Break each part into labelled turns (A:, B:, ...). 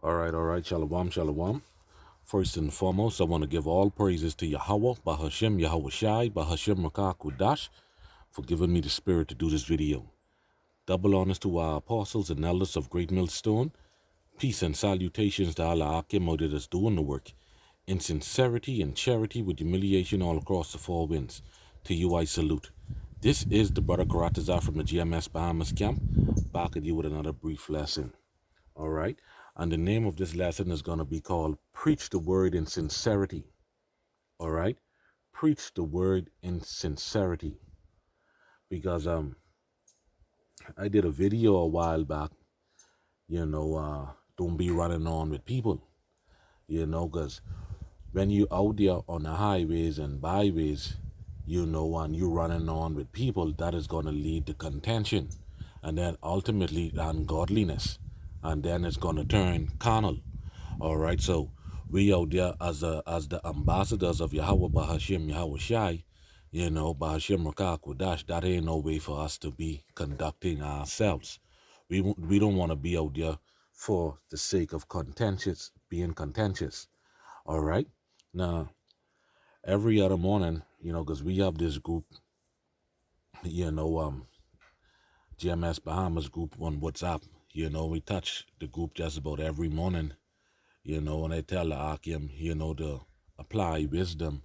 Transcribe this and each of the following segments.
A: All right. Shalom, shalom. First and foremost, I want to give all praises to Yahweh, Bahashem, Yahweh Shai, Bahashem Rakah Kudash, for giving me the spirit to do this video. Double honors to our apostles and elders of Great Millstone. Peace and salutations to Allah Akim that is doing the work. In sincerity and charity with humiliation all across the four winds. To you I salute. This is the brother Chaarawtaza from the GMS Bahamas camp, back at you with another brief lesson. All right. And the name of this lesson is going to be called Preach the Word in Sincerity. All right. Preach the Word in Sincerity. Because I did a video a while back, don't be running on with people, because when you out there on the highways and byways, and you running on with people, that is going to lead to contention and then ultimately ungodliness. And then it's going to turn carnal. All right, so we out there as the ambassadors of Yahweh Bahashim Yahweh Shai, Bahashim Rakah Kudash. That ain't no way for us to be conducting ourselves. We don't want to be out there for the sake of being contentious. All right, now every other morning, because we have this group, GMS Bahamas group on WhatsApp. We touch the group just about every morning, and I tell the Akim, to apply wisdom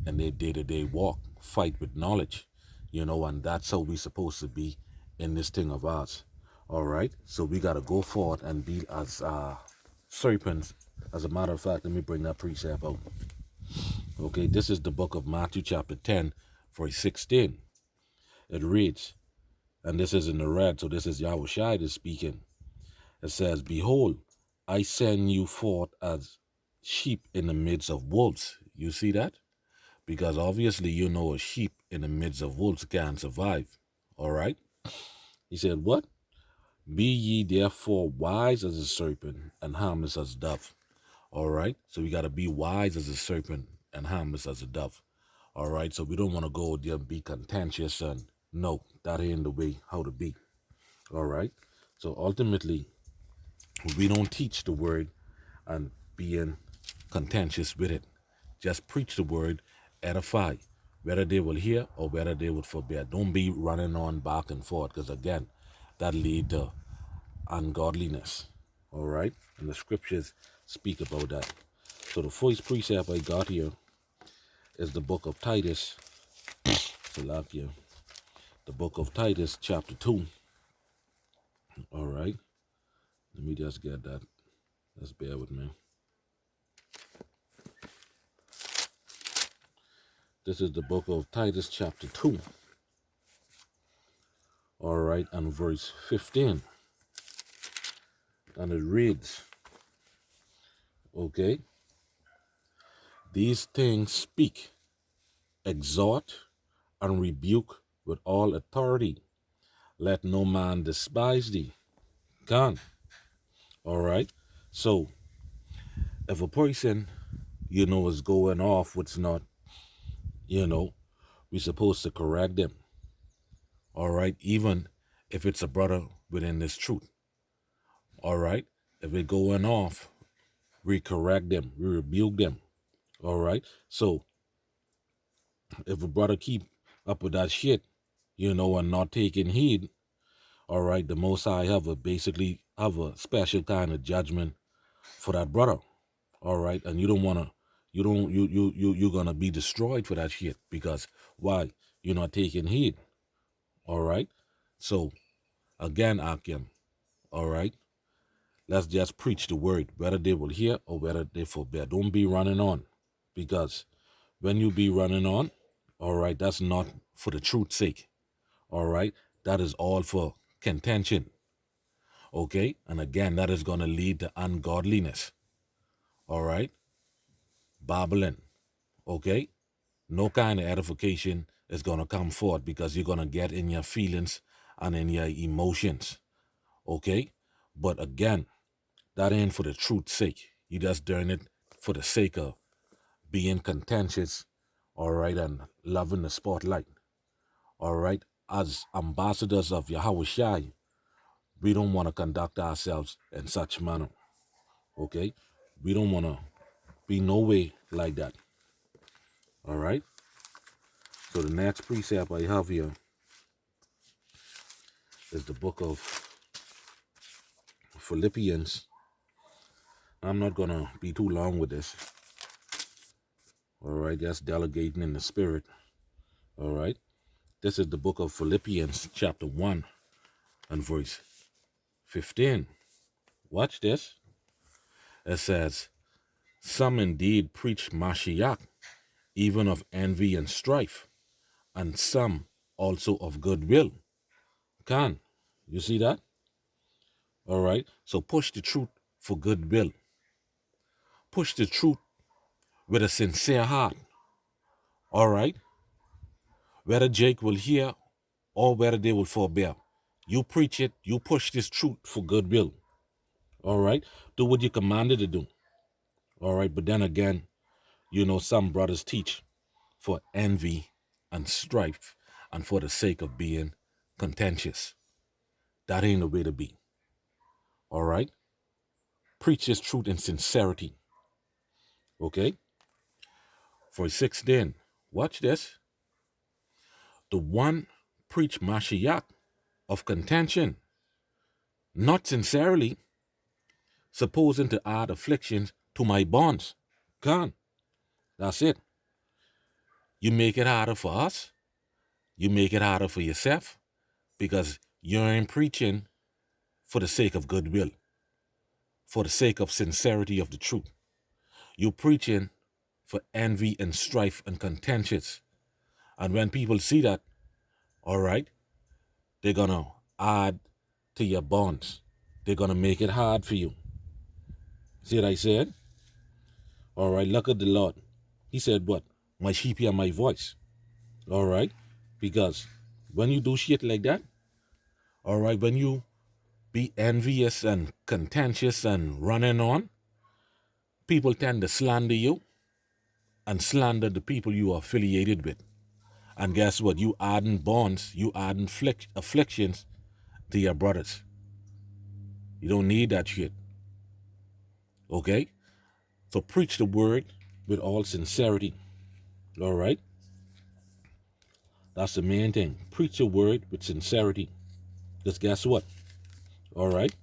A: in their day-to-day walk, fight with knowledge, and that's how we supposed to be in this thing of ours. All right, so we got to go forward and be as serpents. As a matter of fact, let me bring that precept out. Okay, this is the book of Matthew chapter 10, verse 16. It reads, and this is in the red, so this is Yahweh Shai is speaking. It says, behold, I send you forth as sheep in the midst of wolves. You see that? Because obviously, a sheep in the midst of wolves can't survive. All right? He said, what? Be ye therefore wise as a serpent and harmless as a dove. All right? So we got to be wise as a serpent and harmless as a dove. All right? So we don't want to go there and be contentious and no, that ain't the way how to be. All right? So ultimately, we don't teach the word and being contentious with it. Just preach the word, edify, whether they will hear or whether they would forbear. Don't be running on back and forth, because again, that lead to ungodliness. All right? And the scriptures speak about that. So the first precept I got here is the book of Titus. Salakia. The book of Titus, chapter 2. All right? Let me just get that. Just bear with me. This is the book of Titus, chapter 2. All right, and verse 15. And it reads, okay, these things speak, exhort, and rebuke with all authority. Let no man despise thee. Come. All right. So if a person, is going off what's not, we're supposed to correct them. All right. Even if it's a brother within this truth. All right. If they're going off, we correct them. We rebuke them. All right. So if a brother keep up with that shit, and not taking heed, all right, the Most High basically have a special kind of judgment for that brother. All right. And you don't want to, you're going to be destroyed for that shit. Because why? You're not taking heed. All right. So again, Akim, all right, let's just preach the word, whether they will hear or whether they forbear. Don't be running on. Because when you be running on, all right, that's not for the truth's sake. All right. That is all for contention. Okay. And again, that is going to lead to ungodliness. All right. Babbling. Okay. No kind of edification is going to come forth because you're going to get in your feelings and in your emotions. Okay. But again, that ain't for the truth's sake. You just doing it for the sake of being contentious. All right. And loving the spotlight. All right. As ambassadors of Yahweh Shai, we don't want to conduct ourselves in such manner. Okay? We don't want to be no way like that. All right? So the next precept I have here is the book of Philippians. I'm not going to be too long with this. All right? Just delegating in the spirit. All right? This is the book of Philippians, chapter 1 and verse 15. Watch this. It says, some indeed preach Mashiach, even of envy and strife, and some also of goodwill. Can you see that? All right. So push the truth for goodwill. Push the truth with a sincere heart. All right. Whether Jake will hear or whether they will forbear. You preach it. You push this truth for goodwill. All right. Do what you're commanded to do. All right. But then again, some brothers teach for envy and strife and for the sake of being contentious. That ain't the way to be. All right? Preach this truth in sincerity. Okay? For 16, watch this. The one preach Mashiach of contention, not sincerely, supposing to add afflictions to my bonds. Gone. That's it. You make it harder for us. You make it harder for yourself because you ain't preaching for the sake of goodwill, for the sake of sincerity of the truth. You're preaching for envy and strife and contentions. And when people see that, all right, they're going to add to your bonds. They're going to make it hard for you. See what I said? All right, look at the Lord. He said what? My sheep hear my voice. All right? Because when you do shit like that, all right, when you be envious and contentious and running on, people tend to slander you and slander the people you are affiliated with. And guess what? You adding bonds, you adding afflictions to your brothers. You don't need that shit. Okay? So preach the word with all sincerity. All right? That's the main thing. Preach the word with sincerity. Because guess what? All right?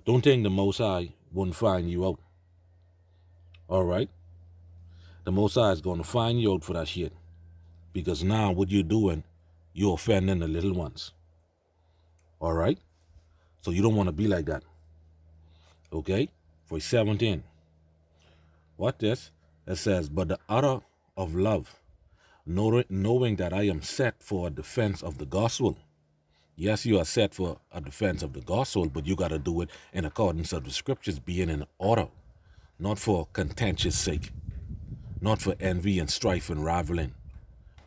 A: Don't think the Most High won't find you out. All right? The Most High is going to find you out for that shit. Because now what you're doing, you're offending the little ones. All right? So you don't want to be like that. Okay? Verse 17. What this? It says, but the other of love, knowing that I am set for a defense of the gospel. Yes, you are set for a defense of the gospel, but you got to do it in accordance of the scriptures being in order, not for contentious sake, not for envy and strife and rivaling.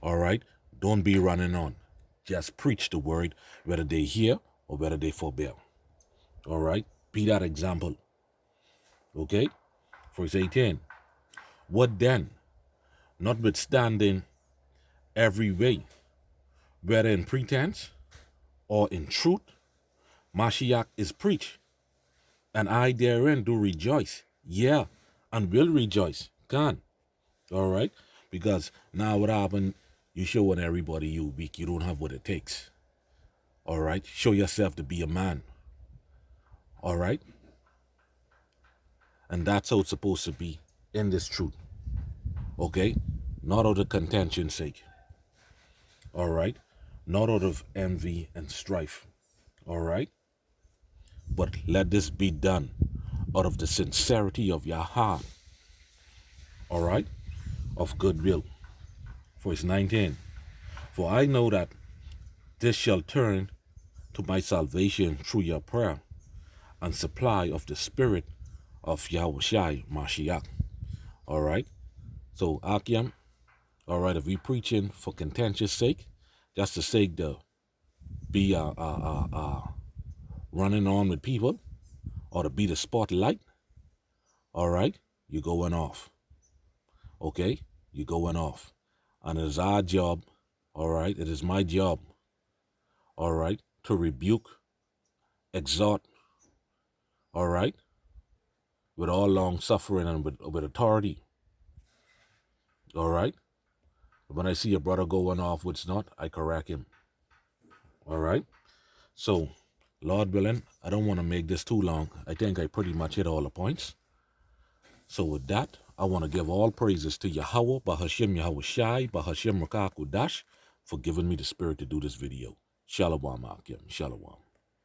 A: All right? Don't be running on. Just preach the word, whether they hear or whether they forbear. All right? Be that example. Okay? Verse 18. What then? Notwithstanding every way, whether in pretense or in truth, Mashiach is preached, and I therein do rejoice, yeah, and will rejoice. Can. All right? Because now what happened, you showing everybody you weak, you don't have what it takes. All right? Show yourself to be a man. All right? And that's how it's supposed to be in this truth. Okay? Not out of contention's sake. All right? Not out of envy and strife. All right? But let this be done out of the sincerity of your heart. All right? Of goodwill. Verse 19. For I know that this shall turn to my salvation through your prayer and supply of the spirit of Yahushai Mashiach. All right? So, Akim, all right, if we preaching for contentious sake, just the sake to be running on with people or to be the spotlight, all right, you're going off. Okay? You're going off. And it is our job, all right, it is my job, all right, to rebuke, exhort, all right, with all long suffering and with authority. All right? When I see a brother going off what's not, I correct him. All right? So, Lord willing, I don't want to make this too long. I think I pretty much hit all the points. So with that, I want to give all praises to Yahweh, Bahashim Yahweh Shai, Bahashim Rakakudash, for giving me the spirit to do this video. Shalom, Akim. Shalom.